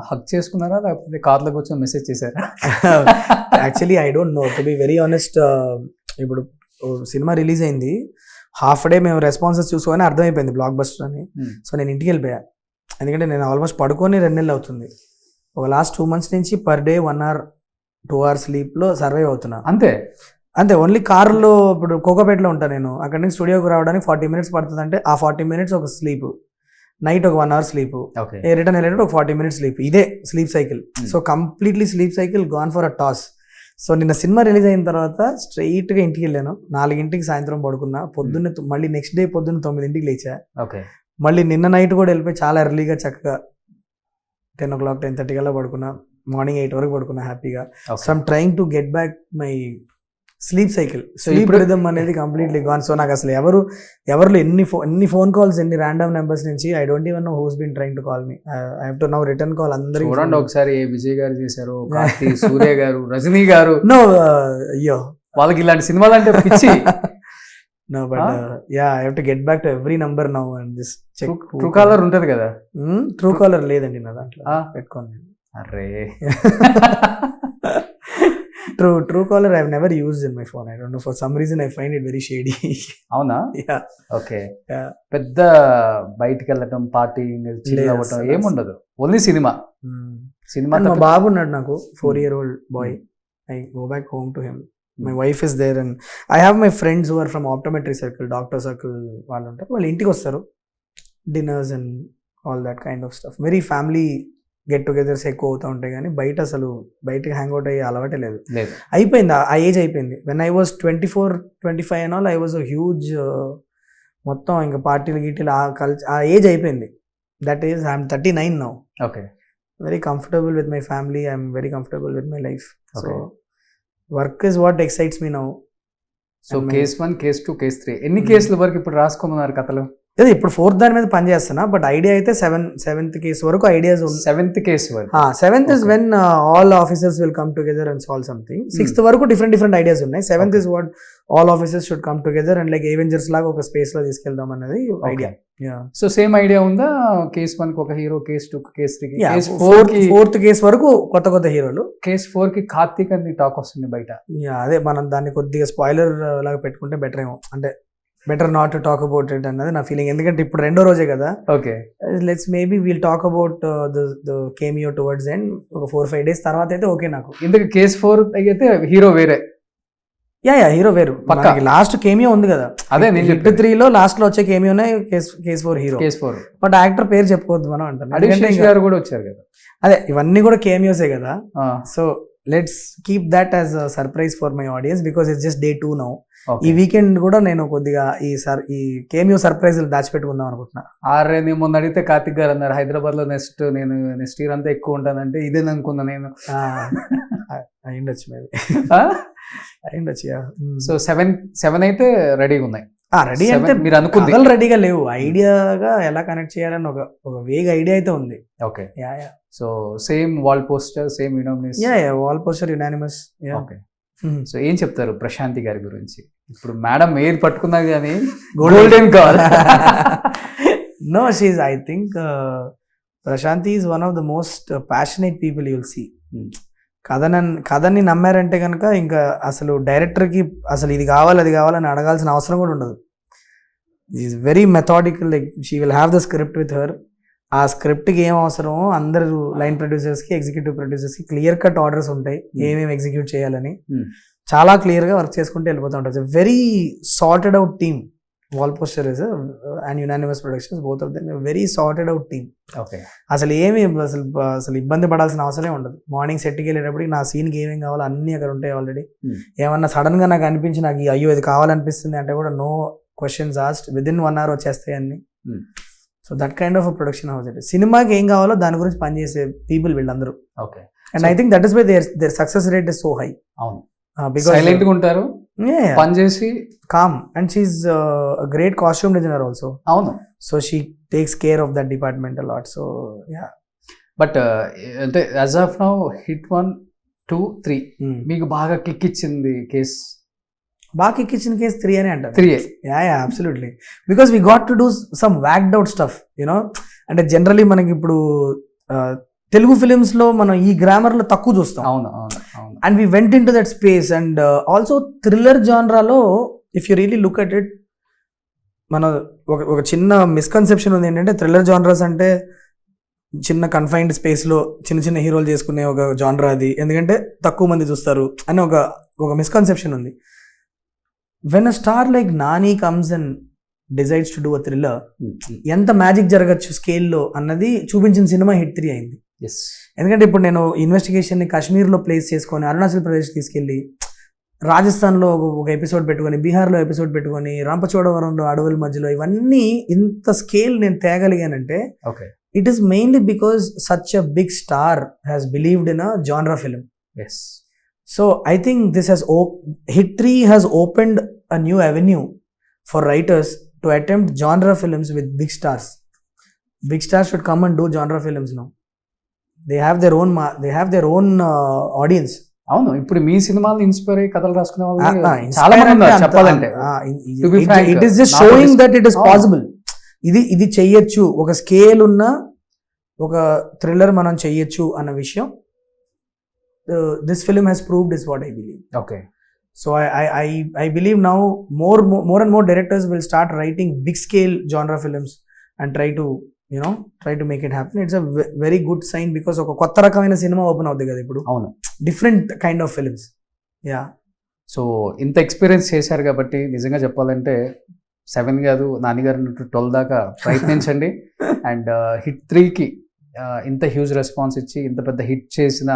hug చేసుకున్నారా, లేకపోతే కార్లో కూర్చొని మెసేజ్ చేశారా? Actually I don't know, to be very honest. ఇప్పుడు సినిమా రిలీజ్ అయింది, హాఫ్ డే మేము రెస్పాన్సెస్ చూసుకొని అర్థమైపోయింది బ్లాక్ బస్టర్ అని. సో నేను ఇంటికి వెళ్ళిపోయా, ఎందుకంటే నేను ఆల్మోస్ట్ పడుకొని 2 నెలలు అవుతుంది. ఒక లాస్ట్ 2 months నుంచి పర్ డే 1 hour 2 hours స్లీప్లో సర్వైవ్ అవుతున్నా. అంతే ఓన్లీ కార్లో. ఇప్పుడు కోకోపేటలో ఉంటాను నేను, అక్కడి నుంచి స్టూడియోకి రావడానికి 40 minutes పడుతుంది. అంటే ఆ 40 minutes ఒక స్లీప్, నైట్ ఒక 1 hour స్లీప్, రిటర్న్ వెళ్ళేటప్పుడు ఒక 40 minutes స్లీప్. ఇదే sleep cycle. So completely sleep cycle gone for a toss. So నిన్న సినిమా రిలీజ్ అయిన తర్వాత స్ట్రైట్గా ఇంటికి వెళ్ళాను. 4 సాయంత్రం పడుకున్నా. పొద్దున్నే మళ్ళీ నెక్స్ట్ డే పొద్దున్న 9 లేచా. మళ్ళీ నిన్న నైట్ కూడా వెళ్ళిపోయి చాలా ఎర్లీగా చక్కగా 10 o'clock 10:30 కల్లా పడుకున్నా. మార్నింగ్ 8 వరకు పడుకున్నా హ్యాపీగా. So I'm trying to get back my sleep cycle. Sleep rhythm అనేది కంప్లీట్లీ గాన్. సో నాకు అసలు ఎవరు ఎన్ని ఫోన్ కాల్స్, ఎన్ని ర్యాండమ్ నెంబర్స్ నుంచి I don't even know who's been trying to call me. I have to now return call అందరికి. చూడండి ఒకసారి విజయ్ గారు చేశారు, కార్తీ, సూర్య గారు, రజనీ గారు. నో అయ్యో, వాళ్ళకి ఇలాంటి సినిమాలు అంటే పిచ్చి. No, but yeah, I have to get back to every number now and just check. Truecaller ఉంటది కదా? Truecaller లేదండి నా దాంట్లో, పెట్టుకోండి. అరే Truecaller I've never used in my phone. I don't know, for some reason I find it very shady. అవునా? Yeah. Okay. పెద్ద బయటికి వెళ్ళటం, పార్టీ చిల్ అవ్వటం ఏముండదు, ఓన్లీ సినిమా. మా బాబు ఉన్నాడు నాకు, 4-year-old boy. I go back home to him. My wife is there and I have my friends who are from optometry circle, doctor circle వాళ్ళు ఉంటారు. వాళ్ళు ఇంటికి వస్తారు, dinners and all that kind of stuff. Very family get togethers ఎక్కువ అవుతూ ఉంటాయి, కానీ బయటకి హ్యాంగ్ అవుట్ అయ్యే అలవాటే లేదు. అయిపోయింది, ఆ ఏజ్ అయిపోయింది. When I was 24-25 and all, I was a huge, మొత్తం ఇంకా పార్టీలు గీటీలు ఆ ఏజ్ అయిపోయింది. That is I'm 39 now. Okay. Very comfortable with my family, I'm very comfortable with my life. So work is what excites me now. So case 1, case 2, case 3 ఎన్ని కేసుల వరకు ఇప్పుడు రాసుకోమన్నారు కథలు? అదే ఇప్పుడు 4th దాని మీద పని చేస్తున్నా, బట్ ఐడియా అయితే 7th కేసు వరకు ఐడియాస్ ఉంది. 7th కేసు వరకు. 7th is when all officers will come together and solve something. 6th వరకు డిఫరెంట్ ఐడియాస్ ఉన్నాయి. 7th is what all officers should come together and like Avengers లాగా ఒక space లో తీసుకెళ్దాం అనేది ఐడియా. సో సేమ్ ఐడియా ఉందా? Case 1 కి ఒక హీరో, కేస్ 2 కి, కేస్ 3 కి, కేస్ 4th కేసు వరకు కొత్త హీరోలు. కేస్ 4 కి కార్తీక్ అని టాక్ వస్తుంది బయట. అదే మనం దాన్ని కొద్దిగా స్పాయిలర్ లాగా పెట్టుకుంటే బెటర్ ఏమో. అంటే better not to talk about it అన్నది నా ఫీలింగ్. ఎందుకంటే ఇప్పుడు రెండో రోజే కదా, okay let's maybe we'll talk about the cameo towards end. ఒక 4-5 days తర్వాత అయితే ఓకే నాకు. ఇందుకు కేస్ 4 అయితే హీరో వేరే. యా హీరో వేరు పక్కా. లాస్ట్ కేమియో ఉంది కదా, అదే నేను హిట్ 3లో లాస్ట్ లో వచ్చే కేమియోనే case 4 hero. Case 4 but actor పేరు చెప్పుకోవద్దు మనం అంటాం. అడిషనల్ గారు కూడా వచ్చారు కదా. అదే ఇవన్నీ కూడా కేమియోసే కదా. ఆ, so let's keep that as a surprise for my audience because it's just day 2 now. okay. ఈ వీకెండ్ కూడా నేను కొద్దిగా ఈ కేమియో సర్ప్రైజ్ దాచిపెట్టుకుందాం అనుకుంటున్నా. ఆరే నేను మొన్న అడిగితే కార్తిక్ గారు అన్నారు హైదరాబాద్ లో నెక్స్ట్ ఇయర్ అంతా ఎక్కువ ఉంటానంటే ఇదే అనుకున్నా నేను. అయిండొచ్చు మేబీ, అయిండొచ్చు. సో 7 అయితే రెడీగా ఉన్నాయి. రెడీ Seven అంటే మీరు అనుకుంది. కథలు రెడీగా లేవు, ఐడియాగా ఎలా కనెక్ట్ చేయాలని ఒక వేగ్ ఐడియా అయితే ఉంది. Okay yeah so same wall poster same unanimation. Yeah wall poster unanimous. Okay so ఏం చెప్తారు ప్రశాంతి గారి గురించి? ఇప్పుడు మేడం ఏది పట్టుకున్నా కానీ Golden. గోల్డెన్ కావాలి. No, I think Prashanti is one of the most passionate people you'll see. కథని నమ్మారంటే కనుక ఇంకా అసలు డైరెక్టర్కి అసలు ఇది కావాలి అది కావాలని అడగాల్సిన అవసరం కూడా ఉండదు. Is very methodical. Like she will have the script with her. ఆ స్క్రిప్ట్కి ఏం అవసరమో అందరూ లైన్ ప్రొడ్యూసర్స్కి ఎగ్జిక్యూటివ్ ప్రొడ్యూసర్స్కి క్లియర్ కట్ ఆర్డర్స్ ఉంటాయి ఏమేమి ఎగ్జిక్యూట్ చేయాలని. చాలా క్లియర్గా వర్క్ చేసుకుంటూ వెళ్ళిపోతూ ఉంటుంది. Very sorted out team. Wall poster is and unanimous productions, both of them very sorted out team. Okay అసలు ఏమి అసలు ఇబ్బంది పడాల్సిన అవసరమే ఉండదు. మార్నింగ్ సెట్కి వెళ్ళేటప్పుడు నా సీన్కి ఏమేమి కావాలో అన్నీ అక్కడ ఉంటాయి ఆల్రెడీ. ఏమన్నా సడన్ గా నాకు అనిపించి నాకు అయ్యో ఇది కావాలనిపిస్తుంది అంటే కూడా no questions asked, within 1 hour వచ్చేస్తాయి అన్ని. So that kind of production house it. సినిమాకి ఏం కావాలో దాని గురించి పనిచేసే పీపుల్ వీళ్ళందరూ. Okay and I think that is why their success rate is so high. అవును బికాస్ సైలెంట్ గా ఉంటారు, పని చేసి calm, and she's a great costume designer also. అవును. So she takes care of that department a lot. So yeah. But అంటే as of now hit 1, 2, 3 మీకు బాగా kick ఇచ్చింది కేస్? బాగా ఎక్కించిన కేసు 3 అని అంటారు. 3 yeah absolutely, because we got to do some whacked out stuff you know. అంటే generally మనకి ఇప్పుడు తెలుగు ఫిలిమ్స్ లో మనం ఈ గ్రామర్ లో తక్కువ చూస్తాం. అవును అవును అవును. And we went in to that space. And also thriller జాన్రాలో if you really look at it, మన ఒక చిన్న మిస్కన్సెప్షన్ ఉంది ఏంటంటే థ్రిల్లర్ జాన్రాస్ అంటే చిన్న కన్ఫైన్డ్ స్పేస్లో చిన్న చిన్న హీరోలు చేసుకునే ఒక జాన్రా అది, ఎందుకంటే తక్కువ మంది చూస్తారు అని ఒక మిస్కన్సెప్షన్ ఉంది. When a star like Nani comes and decides to do a thriller, ఎంత మ్యాజిక్ జరగచ్చు స్కేల్లో అన్నది చూపించిన సినిమా హిట్ 3 అయింది. ఎందుకంటే ఇప్పుడు నేను ఇన్వెస్టిగేషన్ని కాశ్మీర్లో ప్లేస్ చేసుకొని అరుణాచల్ ప్రదేశ్ తీసుకెళ్ళి రాజస్థాన్లో ఒక ఎపిసోడ్ పెట్టుకొని బీహార్లో ఎపిసోడ్ పెట్టుకొని రంపచోడవరంలో అడవుల మధ్యలో ఇవన్నీ ఇంత స్కేల్ నేను తేగలిగానంటే it is mainly because such a big star has believed in a genre film. So I think this has hit 3 has opened a new avenue for writers to attempt genre films with big stars. Big stars should come and do genre films now. They have their own audience. అవును. ఇప్పుడు మీ సినిమాలు inspire అయ్యి కథలు రాసుకునే వాళ్ళు చాలా మంది ఉన్నారు చెప్పాలంటే. It is just showing that it is possible. ఇది చెయ్యొచ్చు, ఒక స్కేల్ ఉన్న ఒక థ్రిల్లర్ మనం చెయ్యొచ్చు అన్న విషయం this film has proved is what I believe. Okay. So I believe now more and more directors will start writing big scale genre films and try to make it happen. It's a very good sign because ఒక కొత్త రకమైన cinema open అవుతుంది కదా ఇప్పుడు. అవును. Different kind of films. Yeah. So ఇంత experience చేశారు కాబట్టి నిజంగా చెప్పాలంటే 7 కాదు నాన్నగారు 12 దాకా ప్రయత్నించండి. అండ్ హిట్ 3కి ఇంత హ్యూజ్ రెస్పాన్స్ ఇచ్చి ఇంత పెద్ద హిట్ చేసిన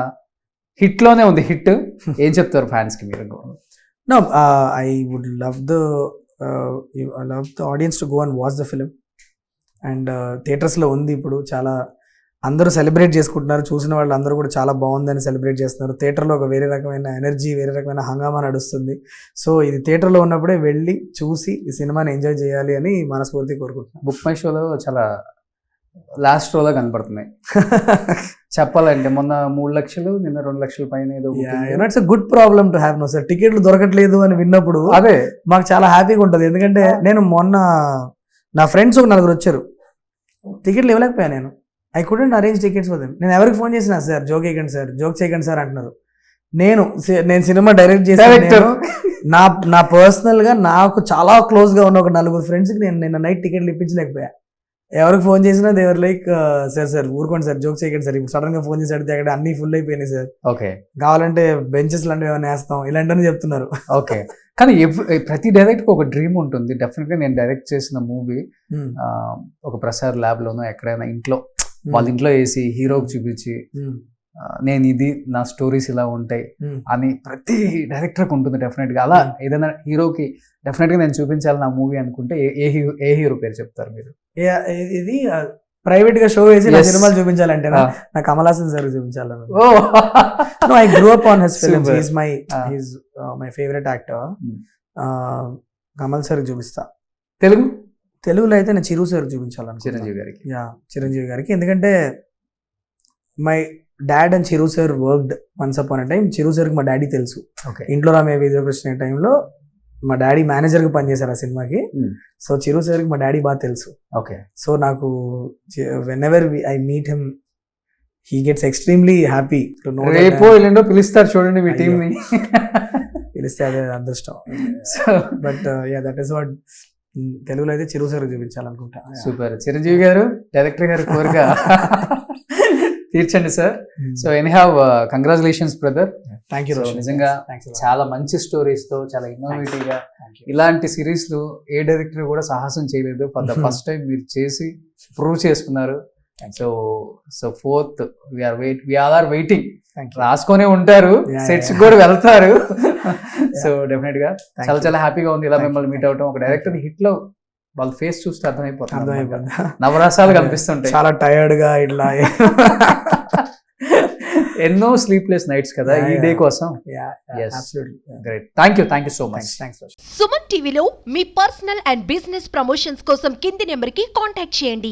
హిట్లోనే ఉంది హిట్. ఏం చెప్తారు ఫ్యాన్స్కి మీరు? No, I would love the audience to go and watch the film. And థియేటర్స్లో ఉంది ఇప్పుడు. చాలా అందరూ సెలబ్రేట్ చేసుకుంటున్నారు. చూసిన వాళ్ళు అందరూ కూడా చాలా బాగుందని సెలబ్రేట్ చేస్తున్నారు. థియేటర్లో ఒక వేరే రకమైన ఎనర్జీ, వేరే రకమైన హంగామా నడుస్తుంది. సో ఇది థియేటర్లో ఉన్నప్పుడే వెళ్ళి చూసి ఈ సినిమాని ఎంజాయ్ చేయాలి అని మనస్ఫూర్తి కోరుకుంటున్నాను. బుక్ మై షోలో చాలా లాస్ట్ రోలో కనపడుతున్నాయి చెప్పాలంటే. మొన్న 3 లక్షలు, నిన్న 2 లక్షల పైన ఏదో. It's a good problem to have. No sir, టికెట్లు దొరకట్లేదు అని విన్నప్పుడు అదే మాకు చాలా హ్యాపీగా ఉంటుంది. ఎందుకంటే నేను మొన్న నా ఫ్రెండ్స్ ఒక 4 వచ్చారు, టికెట్లు ఇవ్వలేకపోయాను నేను. I couldn't arrange tickets for them. నేను ఎవరికి ఫోన్ చేసినా సార్ జోక్ చేయకండి సార్ అంటున్నారు. నేను సినిమా డైరెక్ట్ Director. చేశాను. నా పర్సనల్ గా నాకు చాలా క్లోజ్ గా ఉన్న ఒక 4 ఫ్రెండ్స్ కి నేను నిన్న నైట్ టికెట్లు ఇప్పించలేకపోయా. ఎవరికి ఫోన్ చేసినా దేవర్ లైక్ సార్ ఊరుకోండి సార్, జోక్ చేయకండి సార్, ఇప్పుడు సడన్ గా ఫోన్ చేసి అడిగితే అక్కడ అన్ని ఫుల్ అయిపోయినాయి సార్, ఓకే కావాలంటే బెంచెస్ లాంటివి ఏమైనా వేస్తాం ఇలాంటివన్నీ చెప్తున్నారు. ఓకే. కానీ ప్రతి డైరెక్టర్ ఒక డ్రీమ్ ఉంటుంది. డెఫినెట్గా నేను డైరెక్ట్ చేసిన మూవీ ఒక ప్రసాద్ ల్యాబ్ లోనో ఎక్కడైనా ఇంట్లో వాళ్ళ ఇంట్లో వేసి హీరోకి చూపించి నేను ఇది నా స్టోరీస్ ఇలా ఉంటాయి అని ప్రతి డైరెక్టర్కి ఉంటుంది డెఫినెట్గా. అలా ఏదైనా హీరోకి డెఫినెట్గా నేను చూపించాలి నా మూవీ అనుకుంటే ఏ హీరో పేరు చెప్తారు మీరు? ఇది ప్రైవేట్ గా షో వేసి నా Yes. సినిమాలు చూపించాలంటే నాకు కమల్ హాసన్ సార్ చూపించాలని. Oh I grew up on his films. Super. He's my favourite actor. Kamal sir చూపిస్తా. తెలుగులో అయితే నేను చిరు సార్ చూపించాలను, చిరంజీవి గారికి. చిరంజీవి గారికి. ఎందుకంటే my dad and Chiru sir worked once upon a time. Chiru సార్కి మా డాడీ తెలుసు. ఓకే. ఇంట్లో రామే విజయకృష్ణ టైంలో మా డాడీ మేనేజర్ గా పనిచేశారు ఆ సినిమాకి. సో చిరు సార్కి మా డాడీ బాగా తెలుసు. ఓకే. సో నాకు when ever I meet him he gets extremely happy to know. రేపో ఎల్లుండో పిలుస్తారు చూడండి మీ టీం ని. పిలిస్తే అదే అదృష్టం. But that is what. తెలుగులో అయితే చిరు సార్ చూపించాలనుకుంటా. సూపర్. చిరంజీవి గారు డైరెక్టర్ గారు కోరిక తీర్చండి sir. So anyhow congratulations brother. Thank you. నిజంగా చాలా మంచి స్టోరీస్ తో చాలా ఇన్నోవేటివ్ గా ఇలాంటి సిరీస్ లు ఏ డైరెక్టర్ కూడా సాహసం చేయలేదు. ఫర్ ద ఫస్ట్ టైం మీరు చేసి ప్రూవ్ చేసుకున్నారు. So fourth we're waiting. రాసుకొనే ఉంటారు, సెట్స్ కూడా వెళ్తారు. సో డెఫినెట్ గా చాలా హ్యాపీగా ఉంది ఇలా మిమ్మల్ని మీట్ అవటం. ఒక డైరెక్టర్ హిట్ లో వాళ్ళ ఫేస్ చూస్తే అర్థమైపోతుంది, నవరసాలు కనిపిస్తుంటాయి. చాలా టైర్డ్ గా ఇట్లా ఎన్నో స్లీప్లెస్ నైట్స్ కదా ఈ డే కోసం. Great. Thank you so much. Suman టీవీలో మీ పర్సనల్ అండ్ బిజినెస్ ప్రమోషన్స్ కోసం కింది నెంబర్కి కాంటాక్ట్ చేయండి.